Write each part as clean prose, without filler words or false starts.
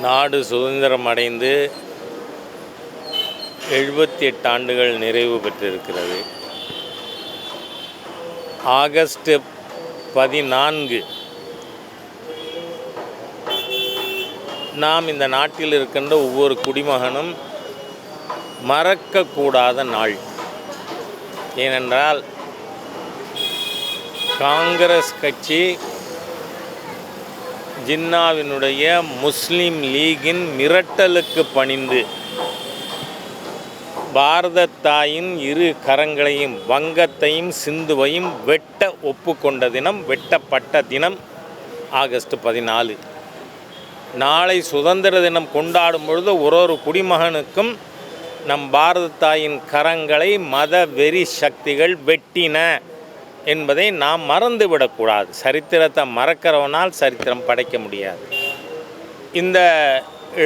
நாடு சுதந்திரம் அடைந்து 78 ஆண்டுகள் நிறைவு பெற்றிருக்கிறது. ஆகஸ்ட் 14 நாம் இந்த நாட்டில் இருக்கின்ற ஒவ்வொரு குடிமகனும் மறக்கக்கூடாத நாள். ஏனென்றால் காங்கிரஸ் கட்சி ஜின்னாவினுடைய முஸ்லீம் லீகின் மிரட்டலுக்கு பணிந்து பாரத தாயின் இரு கரங்களையும் வங்கத்தையும் சிந்துவையும் வெட்ட ஒப்புக்கொண்ட தினம், வெட்டப்பட்ட தினம் ஆகஸ்ட் 14. நாளை சுதந்திர தினம் கொண்டாடும் பொழுது ஒரு குடிமகனுக்கும் நம் பாரத தாயின் கரங்களை மத வெறி சக்திகள் வெட்டின என்பதை நாம் மறந்துவிடக்கூடாது. சரித்திரத்தை மறக்கிறவனால் சரித்திரம் படைக்க முடியாது. இந்த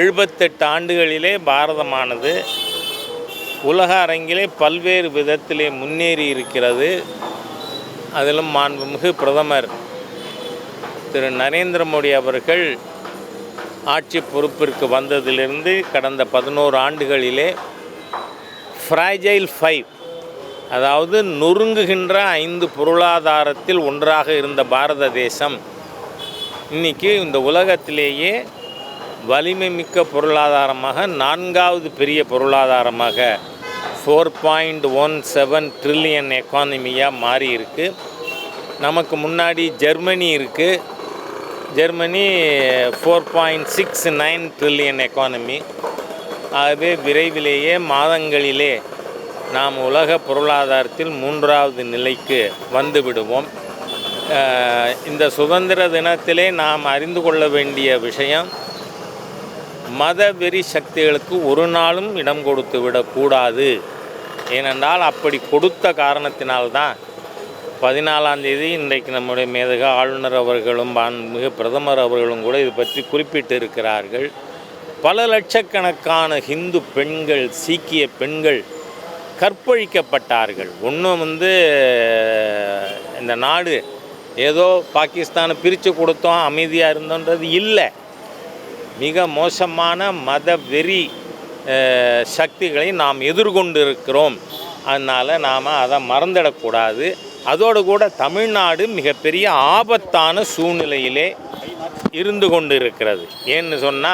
78 ஆண்டுகளிலே பாரதமானது உலக அரங்கிலே பல்வேறு விதத்திலே முன்னேறி இருக்கிறது. அதிலும் மாண்புமிகு பிரதமர் திரு நரேந்திர மோடி அவர்கள் ஆட்சி பொறுப்பிற்கு வந்ததிலிருந்து கடந்த 11 ஆண்டுகளிலே ஃப்ராஜைல் 5, அதாவது நொறுங்குகின்ற 5 பொருளாதாரத்தில் ஒன்றாக இருந்த பாரத தேசம் இன்றைக்கி இந்த உலகத்திலேயே வலிமை மிக்க பொருளாதாரமாக 4வது பெரிய பொருளாதாரமாக 4.17 ட்ரில்லியன் எக்கானமியாக மாறி இருக்குது. நமக்கு முன்னாடி ஜெர்மனி இருக்குது. Germany 4.69 trillion economy. ஆகவே விரைவிலேயே மாதங்களிலே நாம் உலக பொருளாதாரத்தில் 3வது நிலைக்கு வந்துவிடுவோம். இந்த சுதந்திர தினத்திலே நாம் அறிந்து கொள்ள வேண்டிய விஷயம், மத வெறி சக்திகளுக்கு ஒரு நாளும் இடம் கொடுத்து விடக்கூடாது. ஏனென்றால் அப்படி கொடுத்த காரணத்தினால்தான் 14ஆம் தேதி இன்றைக்கு நம்முடைய மேதக ஆளுநர் அவர்களும் மிக பிரதமர் அவர்களும் கூட இது பற்றி குறிப்பிட்டு இருக்கிறார்கள். பல லட்சக்கணக்கான ஹிந்து பெண்கள், சீக்கிய பெண்கள் கற்பழிக்கப்பட்டார்கள். ஒன்றும் இந்த நாடு ஏதோ பாகிஸ்தானை பிரித்து கொடுத்தோம் அமைதியாக இருந்தோன்றது இல்லை. மிக மோசமான மத வெறி சக்திகளை நாம் எதிர்கொண்டு இருக்கிறோம். அதனால் நாம் அதை மறந்துடக்கூடாது. அதோடு கூட தமிழ்நாடு மிகப்பெரிய ஆபத்தான சூழ்நிலையிலே இருந்து கொண்டு இருக்கிறது. ஏன்னு சொன்னால்